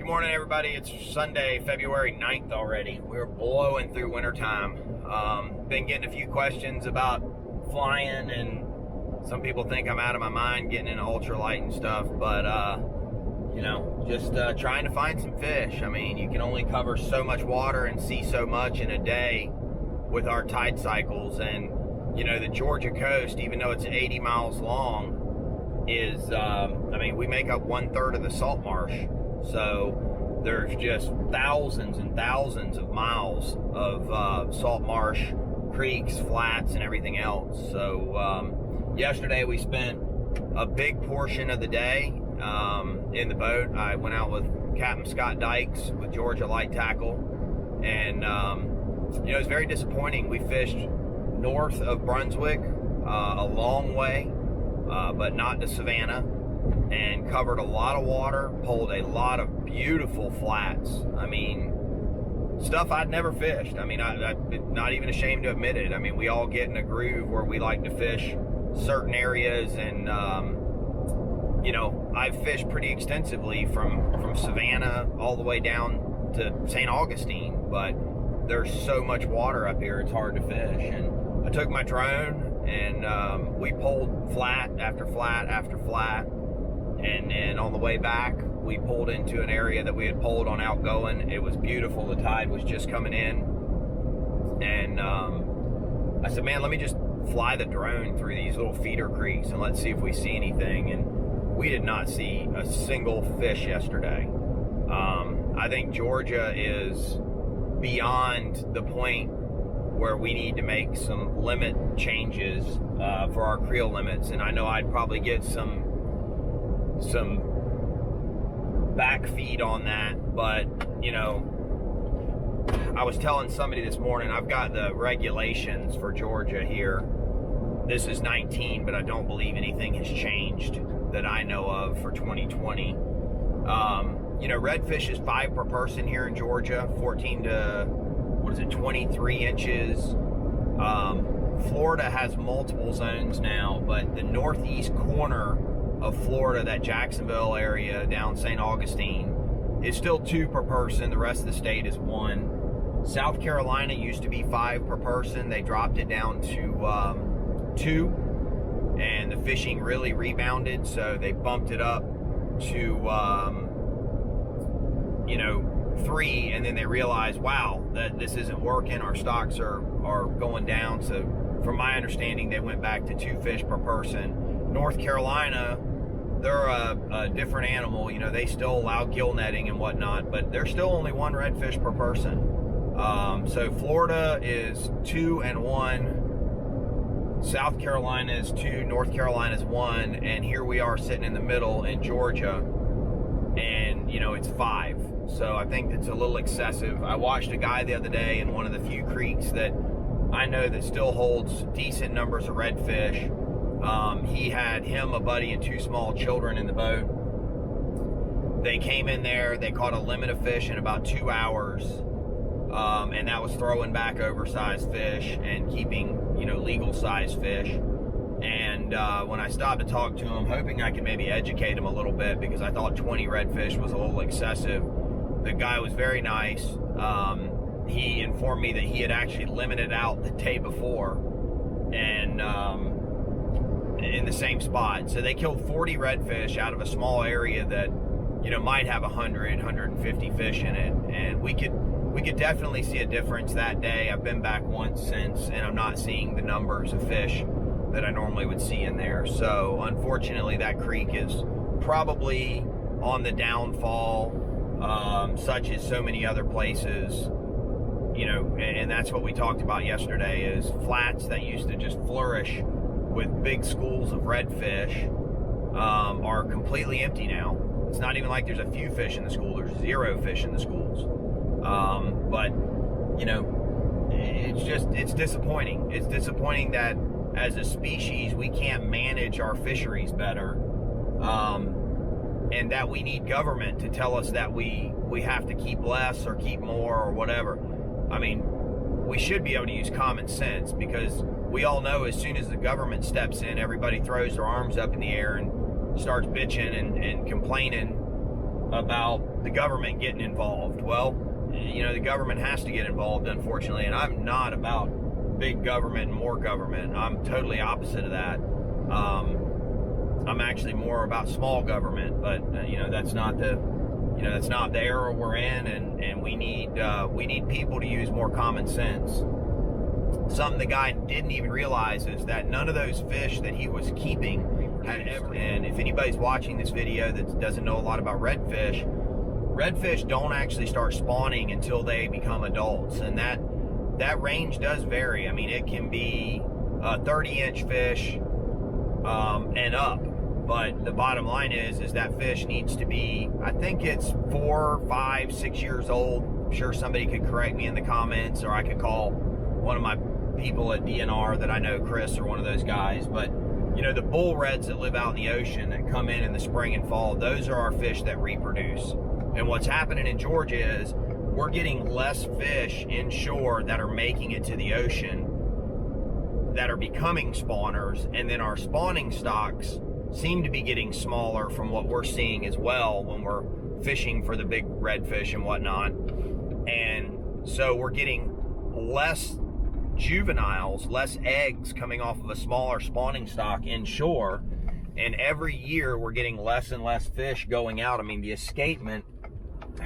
Good morning, everybody. It's Sunday, February 9th already. We're blowing through wintertime. Been getting a few questions about flying, and some people think I'm out of my mind getting into ultralight and stuff, but just trying to find some fish. I mean, you can only cover so much water and see so much in a day with our tide cycles, and the Georgia coast, even though it's 80 miles long, is we make up 1/3 of the salt marsh. So there's just thousands and thousands of miles of salt marsh, creeks, flats, and everything else. So yesterday we spent a big portion of the day in the boat. I went out with Captain Scott Dykes with Georgia Light Tackle, and it was very disappointing. We fished north of Brunswick a long way, but not to Savannah, and covered a lot of water, pulled a lot of beautiful flats. I mean, stuff I'd never fished. I mean, I'm not even ashamed to admit it. I mean, we all get in a groove where we like to fish certain areas, and I've fished pretty extensively from Savannah all the way down to St. Augustine, but there's so much water up here, it's hard to fish. And I took my drone, and we pulled flat after flat after flat. And on the way back, we pulled into an area that we had pulled on outgoing. It was beautiful. The tide was just coming in. And I said, man, let me just fly the drone through these little feeder creeks and let's see if we see anything. And we did not see a single fish yesterday. I think Georgia is beyond the point where we need to make some limit changes for our creel limits. And I know I'd probably get some back feed on that, but I was telling somebody this morning, I've got the regulations for Georgia here. This is 19, but I don't believe anything has changed that I know of for 2020. Redfish is 5 per person here in Georgia, 14 to 23 inches. Florida has multiple zones now, but the northeast corner of Florida, that Jacksonville area down St. Augustine, is still 2 per person. The rest of the state is 1. South Carolina used to be 5 per person. They dropped it down to 2, and the fishing really rebounded, so they bumped it up to 3, and then they realized, wow, that this isn't working. Our stocks are going down. So from my understanding, they went back to 2 fish per person. North Carolina, they're a different animal. They still allow gill netting and whatnot, but there's still only 1 redfish per person. So Florida is 2 and 1. South Carolina is 2. North Carolina is 1. And here we are sitting in the middle in Georgia, and it's 5. So I think it's a little excessive. I watched a guy the other day in one of the few creeks that I know that still holds decent numbers of redfish. He had a buddy, and 2 small children in the boat. They came in there, they caught a limit of fish in about 2 hours, and that was throwing back oversized fish and keeping, legal size fish. And when I stopped to talk to him, hoping I could maybe educate him a little bit, because I thought 20 redfish was a little excessive, the guy was very nice. He informed me that he had actually limited out the day before, and in the same spot. So they killed 40 redfish out of a small area that might have 150 fish in it, and we could definitely see a difference that day. I've been back once since, and I'm not seeing the numbers of fish that I normally would see in there. So unfortunately, that creek is probably on the downfall, such as so many other places. And that's what we talked about yesterday, is flats that used to just flourish with big schools of redfish are completely empty now. It's not even like there's a few fish in the school. There's 0 fish in the schools. But it's disappointing. It's disappointing that as a species, we can't manage our fisheries better, and that we need government to tell us that we have to keep less or keep more or whatever. I mean, we should be able to use common sense, because we all know as soon as the government steps in, everybody throws their arms up in the air and starts bitching and complaining about the government getting involved. Well, you know, the government has to get involved, unfortunately, and I'm not about big government and more government. I'm totally opposite of that. I'm actually more about small government, but you know, that's not the era we're in, and we need people to use more common sense. Something the guy didn't even realize is that none of those fish that he was keeping had ever. And if anybody's watching this video that doesn't know a lot about redfish don't actually start spawning until they become adults, and that range does vary. I mean, it can be a 30-inch fish and up. But the bottom line is that fish needs to be, I think it's 4, 5, 6 years old. I'm sure somebody could correct me in the comments, or I could call one of my people at DNR that I know, Chris, or one of those guys. But you know, the bull reds that live out in the ocean that come in the spring and fall, those are our fish that reproduce. And what's happening in Georgia is we're getting less fish inshore that are making it to the ocean that are becoming spawners, and then our spawning stocks seem to be getting smaller from what we're seeing as well when we're fishing for the big redfish and whatnot. And so we're getting less juveniles, less eggs coming off of a smaller spawning stock inshore, and every year we're getting less and less fish going out. I mean, the escapement,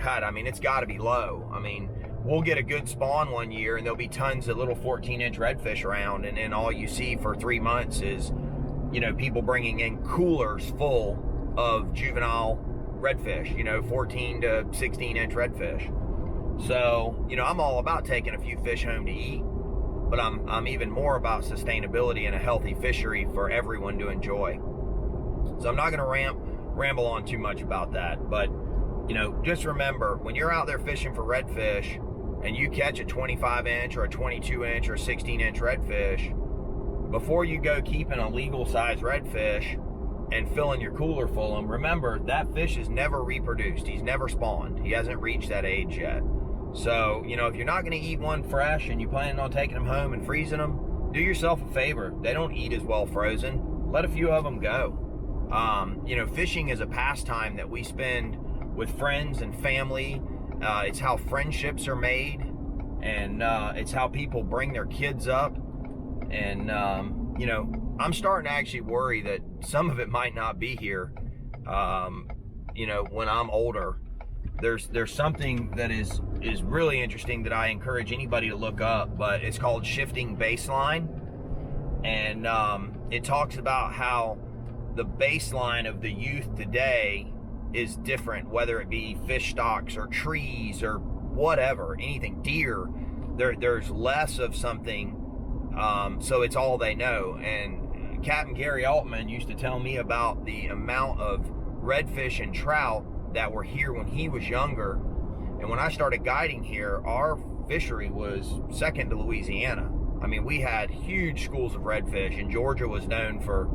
God, I mean, it's got to be low. I mean, we'll get a good spawn one year and there'll be tons of little 14-inch redfish around, and then all you see for 3 months is, you know, people bringing in coolers full of juvenile redfish, you know, 14 to 16-inch redfish. So, you know, I'm all about taking a few fish home to eat, but I'm even more about sustainability and a healthy fishery for everyone to enjoy. So I'm not going to ramble on too much about that, but, you know, just remember, when you're out there fishing for redfish and you catch a 25-inch or a 22-inch or 16-inch redfish, before you go keeping a legal size redfish and filling your cooler full of them, remember that fish is never reproduced. He's never spawned. He hasn't reached that age yet. So, you know, if you're not going to eat one fresh and you plan on taking them home and freezing them, do yourself a favor. They don't eat as well frozen. Let a few of them go. You know, fishing is a pastime that we spend with friends and family. It's how friendships are made, and it's how people bring their kids up. And, you know, I'm starting to actually worry that some of it might not be here, you know, when I'm older. There's something that is really interesting that I encourage anybody to look up, but it's called shifting baseline. And it talks about how the baseline of the youth today is different, whether it be fish stocks or trees or whatever, anything, deer. There's less of something. So it's all they know. And Captain Gary Altman used to tell me about the amount of redfish and trout that were here when he was younger. And when I started guiding here, our fishery was second to Louisiana. I mean, we had huge schools of redfish, and Georgia was known for,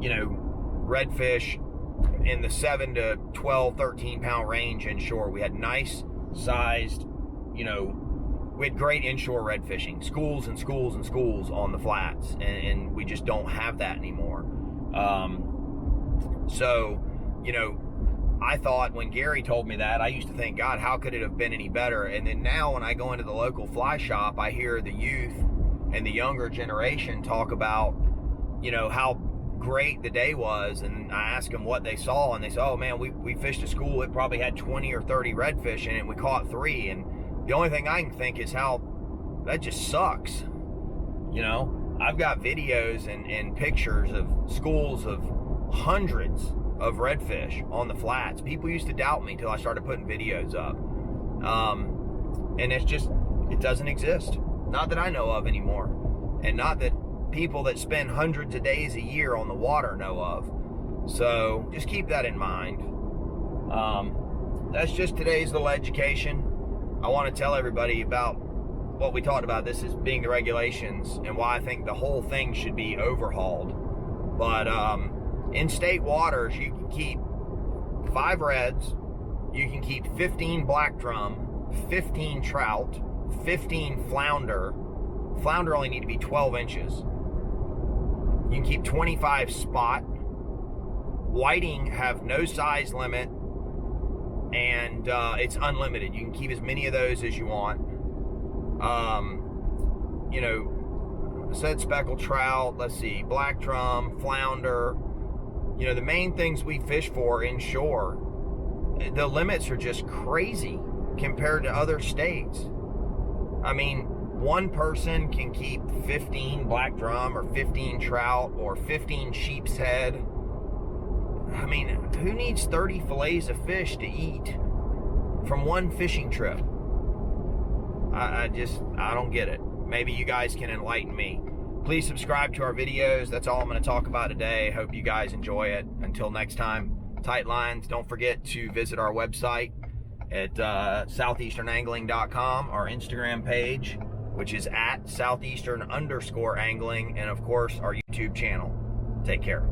you know, redfish in the 7 to 12, 13 pound range inshore. We had nice sized, you know, we had great inshore red fishing, schools and schools and schools on the flats, and we just don't have that anymore. So, you know, I thought when Gary told me that, I used to think, God, how could it have been any better? And then now when I go into the local fly shop, I hear the youth and the younger generation talk about, you know, how great the day was, and I asked them what they saw, and they said, oh man, we fished a school, it probably had 20 or 30 redfish in it, and we caught 3, and the only thing I can think is how that just sucks. You know, I've got videos and pictures of schools of hundreds of redfish on the flats. People used to doubt me till I started putting videos up. And it's just, it doesn't exist. Not that I know of anymore. And not that people that spend hundreds of days a year on the water know of. So just keep that in mind. That's just today's little education. I want to tell everybody about what we talked about. This is being the regulations and why I think the whole thing should be overhauled. But in state waters, you can keep 5 reds, you can keep 15 black drum, 15 trout, 15 flounder. Flounder only need to be 12 inches. You can keep 25 spot. Whiting have no size limit. and it's unlimited. You can keep as many of those as you want. You know, said speckled trout, let's see, black drum, flounder. You know, the main things we fish for inshore, the limits are just crazy compared to other states. I mean, one person can keep 15 black drum or 15 trout or 15 sheep's head. I mean, who needs 30 fillets of fish to eat from one fishing trip? I don't get it. Maybe you guys can enlighten me. Please subscribe to our videos. That's all I'm going to talk about today. Hope you guys enjoy it. Until next time, tight lines. Don't forget to visit our website at southeasternangling.com, our Instagram page, which is at southeastern_angling, and of course our YouTube channel. Take care.